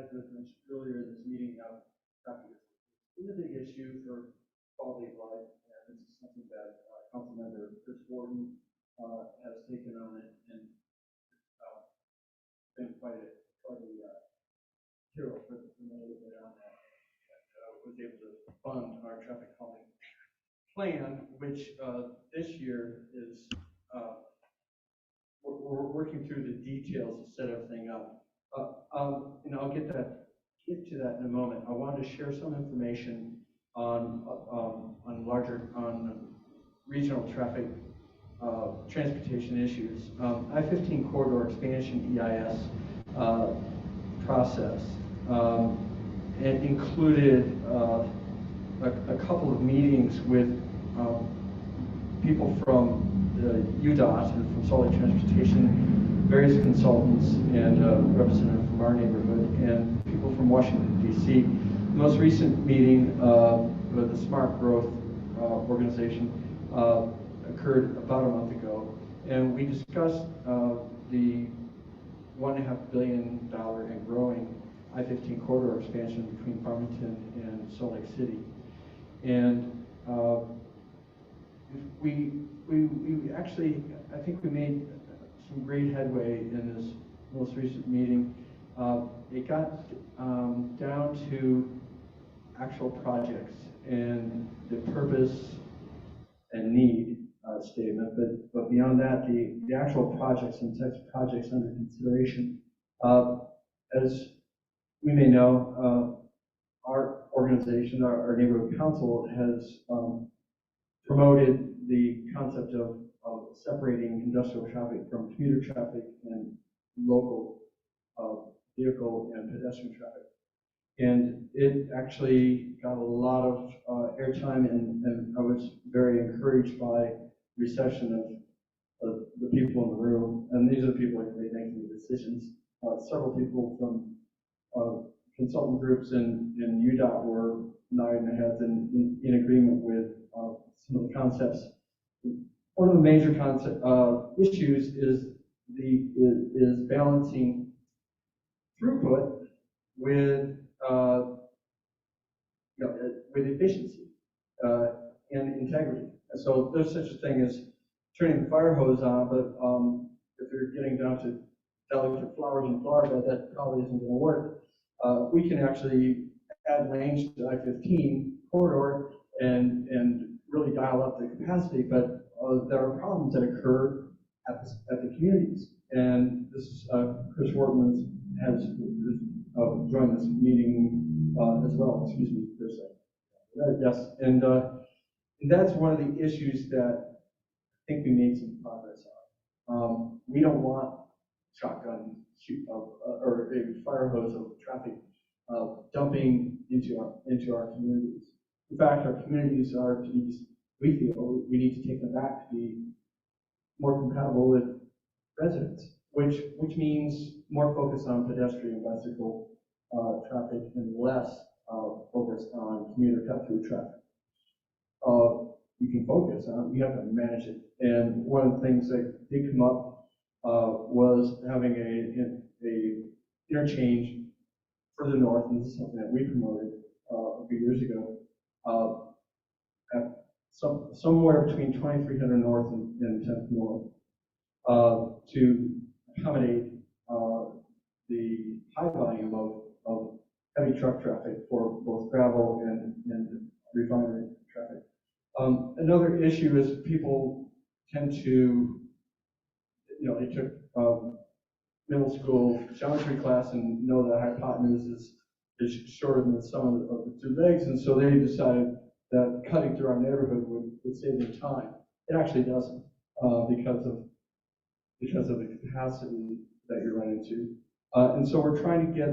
[SPEAKER 6] was mentioned earlier in this meeting, traffic is a big issue for quality of life, and this is something that Councilmember Chris Wharton has taken on it and been quite a hero for the neighborhood on that. Was able to fund our traffic calming plan, which this year is we're working through the details to set everything up. I'll get to that in a moment. I wanted to share some information
[SPEAKER 3] on regional traffic transportation issues. I-15 corridor expansion EIS process. It included a couple of meetings with people from UDOT and from Salt Lake Transportation, various consultants, and a representative from our neighborhood, and people from Washington, D.C. The most recent meeting with the Smart Growth organization occurred about a month ago, and we discussed the $1.5 billion and growing I-15 corridor expansion between Farmington and Salt Lake City. And we actually, I think we made some great headway in this most recent meeting. It got down to actual projects and the purpose and need statement, but beyond that, the actual projects and types of projects under consideration. As we may know, our organization, our neighborhood council, has promoted the concept of separating industrial traffic from commuter traffic and local vehicle and pedestrian traffic. And it actually got a lot of airtime, and I was very encouraged by the reception of the people in the room. And these are the people that are making the decisions. Several people from consultant groups and UDOT were nodding their heads in agreement with some of the concepts. One of the major issues is balancing throughput with with efficiency and integrity. And so there's such a thing as turning the fire hose on, but if you're getting down to delicate flowers in Florida, that probably isn't going to work. We can actually add lanes to the I-15 corridor and really dial up the capacity, but there are problems that occur at the communities. And this is Chris Wortman has joined this meeting as well. Excuse me, Chris. Yes, and that's one of the issues that I think we made some progress on. We don't want shotgun shoot or a fire hose of traffic dumping into our communities. In fact, our communities are to be, we feel we need to take them back to be more compatible with residents, which means more focus on pedestrian, bicycle traffic and less focus on commuter cut-through traffic. You can focus on it, you have to manage it. And one of the things that did come up was having a interchange further north, and this is something that we promoted a few years ago, at somewhere between 2300 North and 10th North, to accommodate the high volume of heavy truck traffic for both gravel and refinery traffic. Another issue is people tend to, they took middle school geometry class and know that hypotenuse is shorter than the sum of the two legs, and so they decided that cutting through our neighborhood would save them time. It actually doesn't, because of the capacity that you run into. And so we're trying to get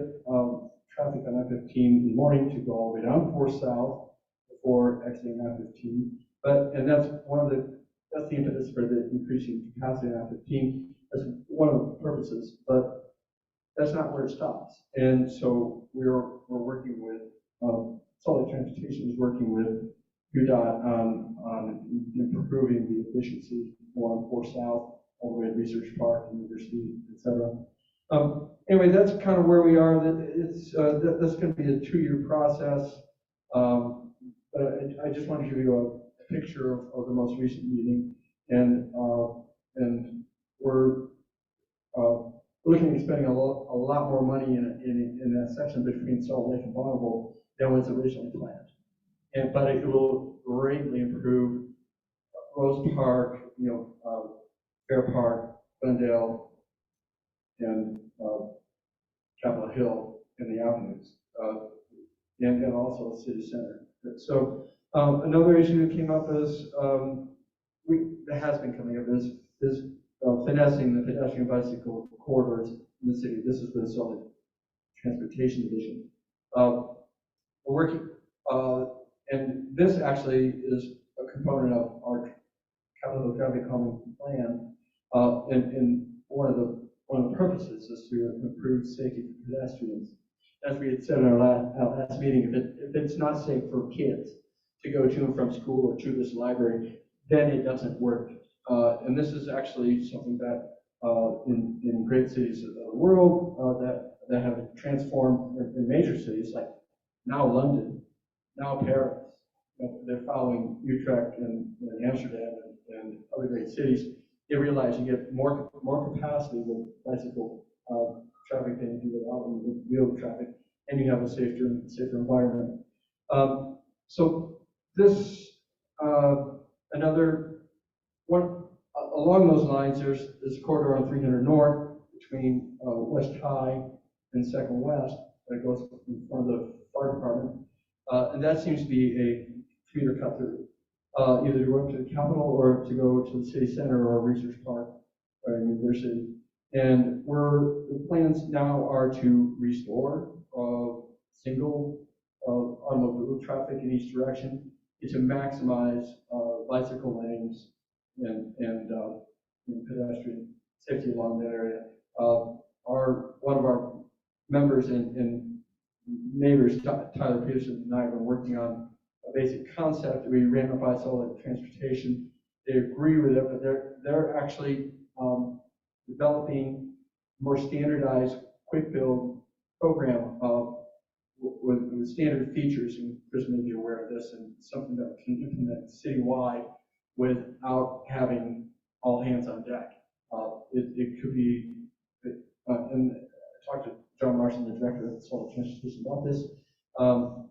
[SPEAKER 3] traffic on I-15 in the morning to go all the way down 4 South before exiting I-15. And that's the impetus for the increasing capacity on I-15. That's one of the purposes, but that's not where it stops. And so we're working with, Salt Lake Transportation is working with UDOT on improving the efficiency along 4 South, all the way to Research Park, University, etc. Anyway, that's kind of where we are. That's going to be a 2-year process. But I just want to give you a picture of the most recent meeting, and we're looking at spending a lot more money in that section between Salt Lake and Bonneville than was originally planned. But it will greatly improve Rose Park, Fair Park, Glendale, and Capitol Hill and the avenues, and also the city center. So another issue that came up is, that has been coming up is finessing the pedestrian bicycle corridors in the city. This is the Solid Transportation Division. We're working, and this actually is a component of our capital traffic calming plan. And one of the purposes is to improve safety for pedestrians. As we had said in our last meeting, if it's not safe for kids to go to and from school or to this library, then it doesn't work. And this is actually something that in great cities of the world that have transformed in major cities like now London, now Paris. They're following Utrecht and Amsterdam and other great cities. They realize you get more capacity with bicycle traffic than you do with automobile traffic, and you have a safer environment. So this another one along those lines. There's this corridor on 300 North between West High and Second West that goes in front of the fire department, and that seems to be a commuter cut through. Either to go up to the Capitol or to go to the city center or Research Park or University. And the plans now are to restore single automobile traffic in each direction, and to maximize bicycle lanes and pedestrian safety along that area. One of our members and neighbors, Tyler Peterson, and I have been working on a basic concept. We ran it by Solid Transportation. They agree with it, but they're actually developing more standardized quick build program with standard features, and Chris may be aware of this, and something that can implement citywide without having all hands on deck. It could be, and I talked to John Marson, the director of Solid Transportation, about this on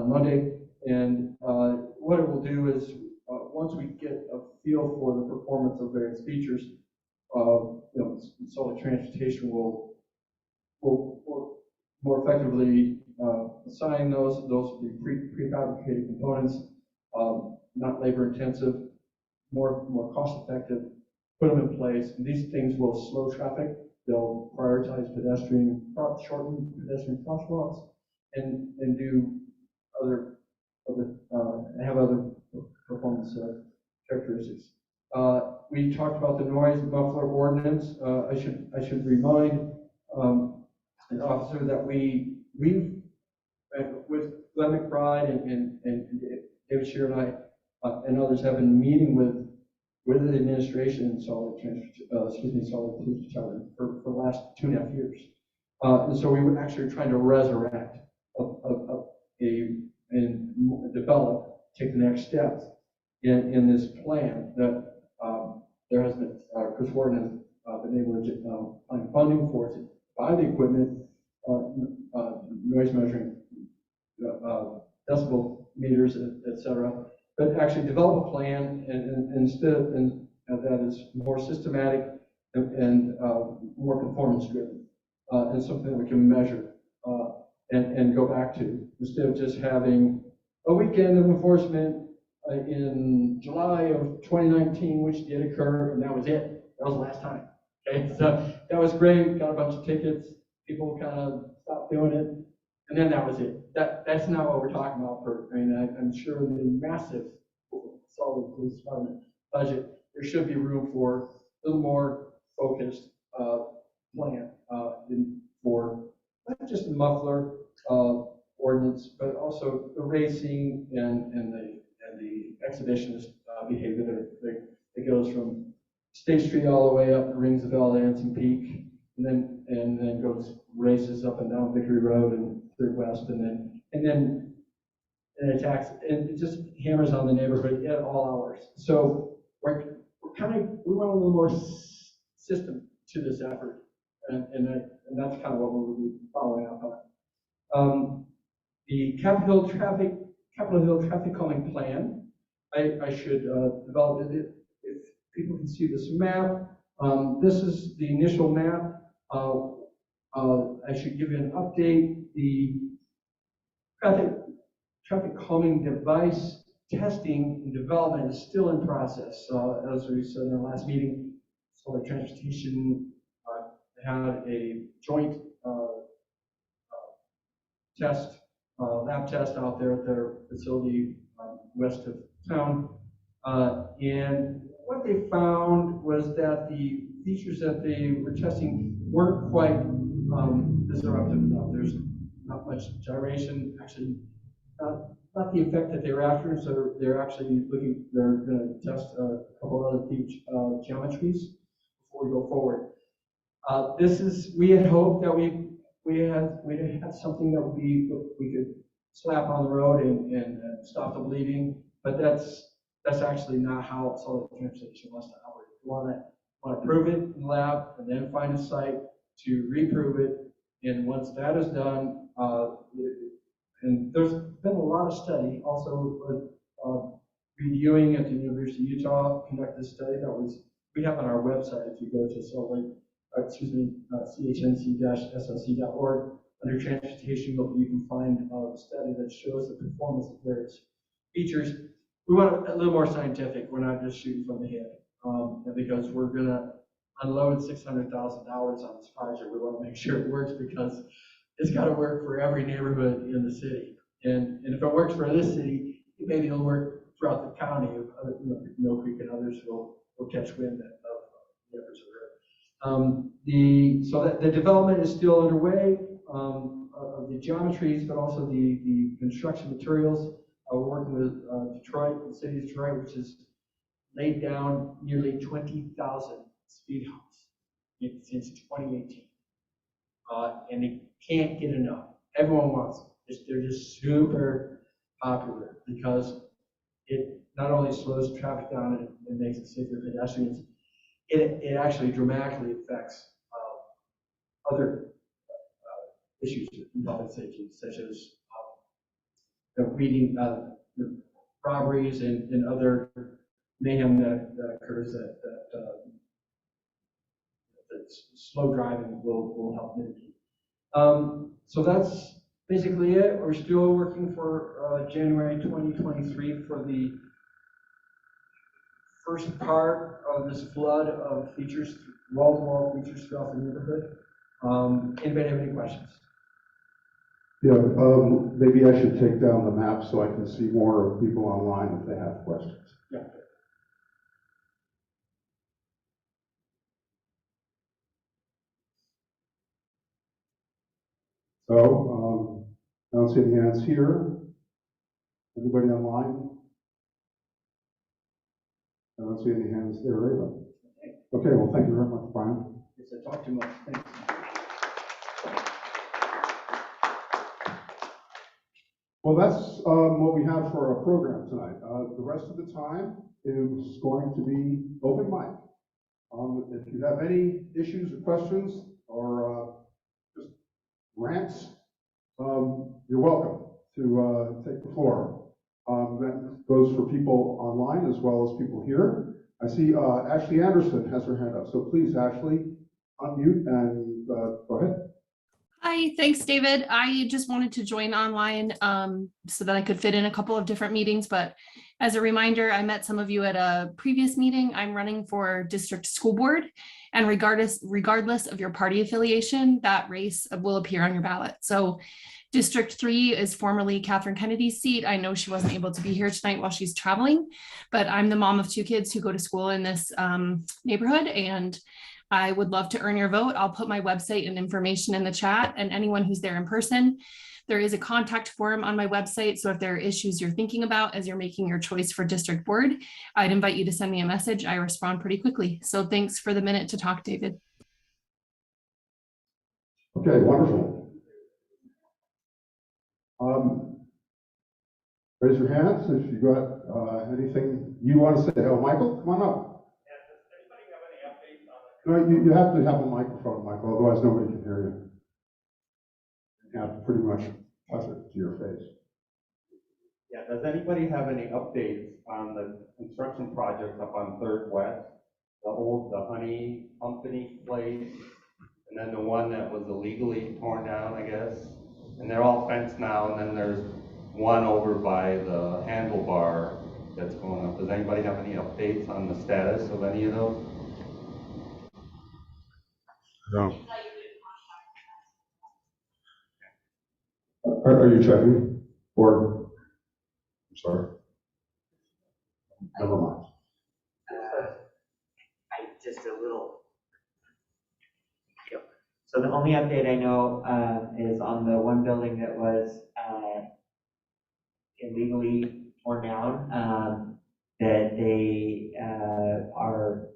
[SPEAKER 3] Monday. And what it will do is, once we get a feel for the performance of various features, Solid Transportation will more effectively assign those. Those will be prefabricated components, not labor intensive, more cost effective. Put them in place, and these things will slow traffic. They'll prioritize shorten pedestrian crosswalks, and do have other performance characteristics. We talked about the noise muffler ordinance. I should remind an officer that we've with Glenn McBride and David Shear and I and others have been meeting with the administration and Solid Police Department for the last 2.5 years. And so we were actually trying to resurrect and develop, take the next steps in this plan that there has been, Chris Wharton has been able to find funding for to buy the equipment, noise measuring, decibel meters, etc. But actually develop a plan and that is more systematic and more performance driven, and something that we can measure and go back to, instead of just having a weekend of enforcement in July of 2019, which did occur, and that was it. That was the last time. Okay, so that was great. Got a bunch of tickets. People kind of stopped doing it, and then that was it. That's not what we're talking about. I'm sure in the massive Solid Police Department budget, there should be room for a little more focused plan for not just the muffler ordinance, but also the racing and the exhibitionist behavior that goes from State Street all the way up to Rings of Bell, Anson Peak, and then goes races up and down Victory Road and Third West, and then attacks, and it just hammers on the neighborhood at all hours. So we want a little more system to this effort, and that's kind of what we'll be following up on. The Capitol Hill traffic calming plan, I should develop it. If people can see this map, this is the initial map. I should give you an update. The
[SPEAKER 13] traffic calming device testing and development is still in process. As we said in our last meeting, Solid Transportation had a joint lab test out there at their facility west of town. And what they found was that the features that they were testing weren't quite disruptive enough. There's not much gyration, actually not the effect that they were after. So they're actually they're going to test a couple other geometries before we go forward. We had hoped that we had something that we could slap on the road and stop the bleeding, but that's actually not how Solid Transportation wants to operate. We want to prove it in the lab and then find a site to reprove it. And once that is done, and there's been a lot of study also reviewing at the University of Utah conducted a study that we have on our website. If you go to chnc-slc.org under transportation, you can find a study that shows the performance of various features. We want a little more scientific. We're not just shooting from the hip, because we're going to unload $600,000 on this project. We want to make sure it works because it's got to work for every neighborhood in the city. And if it works for this city, maybe it'll work throughout the county. Mill Creek and others will catch wind of the efforts of it. So that the development is still underway of the geometries, but also the construction materials. We're working with Detroit, the city of Detroit, which has laid down nearly 20,000 speed humps since 2018. And they can't get enough. Everyone wants them. They're just super popular because it not only slows traffic down and makes it safer for pedestrians, it actually dramatically affects other issues involving safety, such as the robberies and other mayhem that occurs that slow driving will help mitigate. So that's basically it. We're still working for January 2023 for the first part of this flood of features, wall-to-wall features throughout the neighborhood. Anybody have any questions?
[SPEAKER 6] Yeah, maybe I should take down the map so I can see more of people online if they have questions.
[SPEAKER 13] Yeah.
[SPEAKER 6] So, I don't see any hands here. Anybody online? I don't see any hands there either. Okay, well, thank you very much, Brian.
[SPEAKER 13] Yes, I talked too much. Thanks.
[SPEAKER 6] Well, that's what we have for our program tonight. The rest of the time is going to be open mic. If you have any issues or questions or just rants, you're welcome to take the floor. That goes for people online as well as people here. I see Ashley Anderson has her hand up. So please, Ashley, unmute and go ahead.
[SPEAKER 14] Hi, thanks, David. I just wanted to join online so that I could fit in a couple of different meetings. But as a reminder, I met some of you at a previous meeting. I'm running for district school board, and regardless of your party affiliation, that race will appear on your ballot. So District 3 is formerly Catherine Kennedy's seat. I know she wasn't able to be here tonight while she's traveling, but I'm the mom of 2 kids who go to school in this neighborhood, and I would love to earn your vote. I'll put my website and information in the chat, and anyone who's there in person. There is a contact form on my website, so if there are issues you're thinking about as you're making your choice for district board, I'd invite you to send me a message. I respond pretty quickly. So thanks for the minute to talk, David.
[SPEAKER 6] Okay, wonderful. Raise your hands if you got anything you want to say. Oh, Michael, come on up. No, you have to have a microphone, Michael, otherwise nobody can hear you. You have to pretty much touch it to your face.
[SPEAKER 15] Yeah, does anybody have any updates on the construction project up on 3rd West? The Honey Company place, and then the one that was illegally torn down, I guess. And they're all fenced now, and then there's one over by the handlebar that's going up. Does anybody have any updates on the status of any of those?
[SPEAKER 1] No. Are you checking? Or, I'm sorry. Never mind.
[SPEAKER 7] Just a little. So the only update I know is on the one building that was illegally torn down, that they are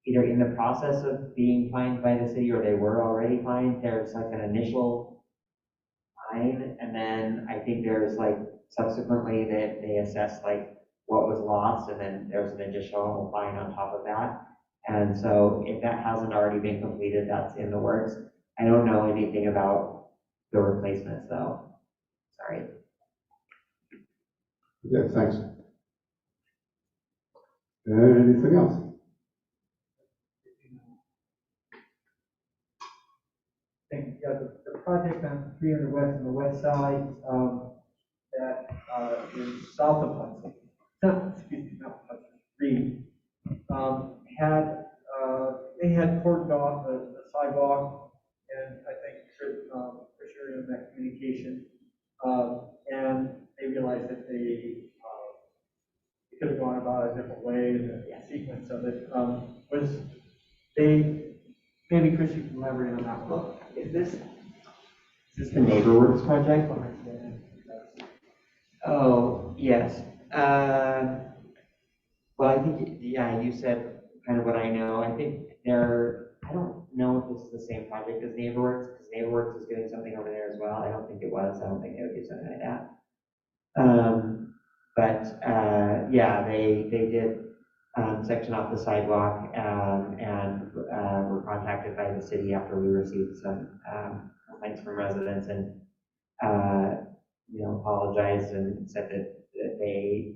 [SPEAKER 7] either in the process of being fined by the city or they were already fined. There's like an initial fine, and then I think there's like subsequently that they assess like what was lost, and then there's an additional fine on top of that. And so if that hasn't already been completed, that's in the works. I don't know anything about the replacements though. Sorry.
[SPEAKER 6] Yeah, thanks. Anything else?
[SPEAKER 3] Yeah, the project on 300 West on the west side, that is south of Hudson, not Hudson, Reed, they had cordoned off the sidewalk, and I think for sure in that communication, and they realized that they could have gone about a different way in the sequence of it. Maybe Chris, you can elaborate on that one.
[SPEAKER 7] Is this the NeighborWorks project? Oh, yes. Well, I think, yeah, you said kind of what I know. I think I don't know if this is the same project as NeighborWorks, because NeighborWorks is doing something over there as well. I don't think it was. I don't think they would do something like that. Yeah, they did section off the sidewalk, and were contacted by the city after we received some complaints from residents, and apologized and said that they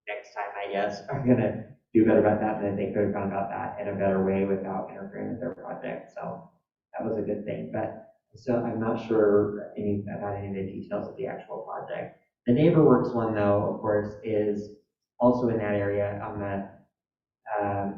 [SPEAKER 7] next time, I guess, are gonna do better about that, and that they could have gone about that in a better way without interfering with their project. So that was a good thing. But so I'm not sure about any of the details of the actual project. The NeighborWorks one, though, of course, is also in that area on the, I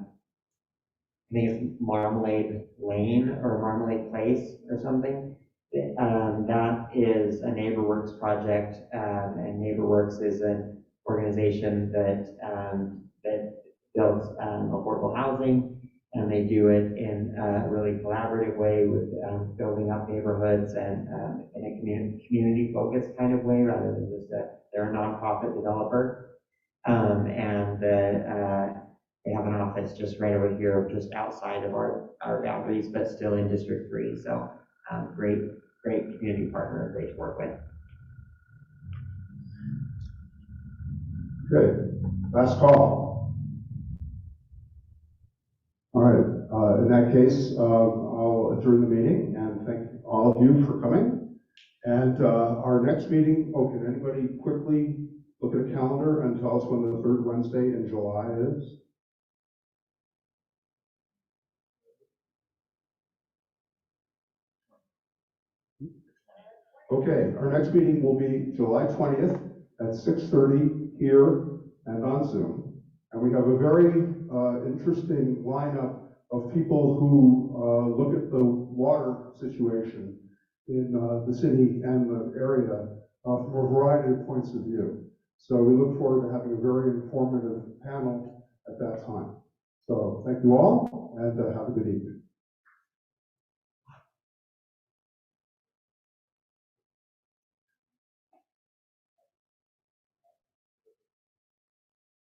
[SPEAKER 7] think it's Marmalade Lane or Marmalade Place or something. That is a NeighborWorks project, and NeighborWorks is an organization that builds affordable housing, and they do it in a really collaborative way with building up neighborhoods and in a community-focused kind of way rather than just they're a nonprofit developer. And they have an office just right over here, just outside of our boundaries, but still in District 3. So great community partner, great to work with.
[SPEAKER 6] Good. Last call. All right. In that case, I'll adjourn the meeting and thank all of you for coming. And our next meeting, can anybody quickly look at a calendar and tell us when the third Wednesday in July is? Okay, our next meeting will be July 20th at 6:30 here and on Zoom. And we have a very interesting lineup of people who look at the water situation in the city and the area from a variety of points of view. So we look forward to having a very informative panel at that time. So thank you all, and have a good evening.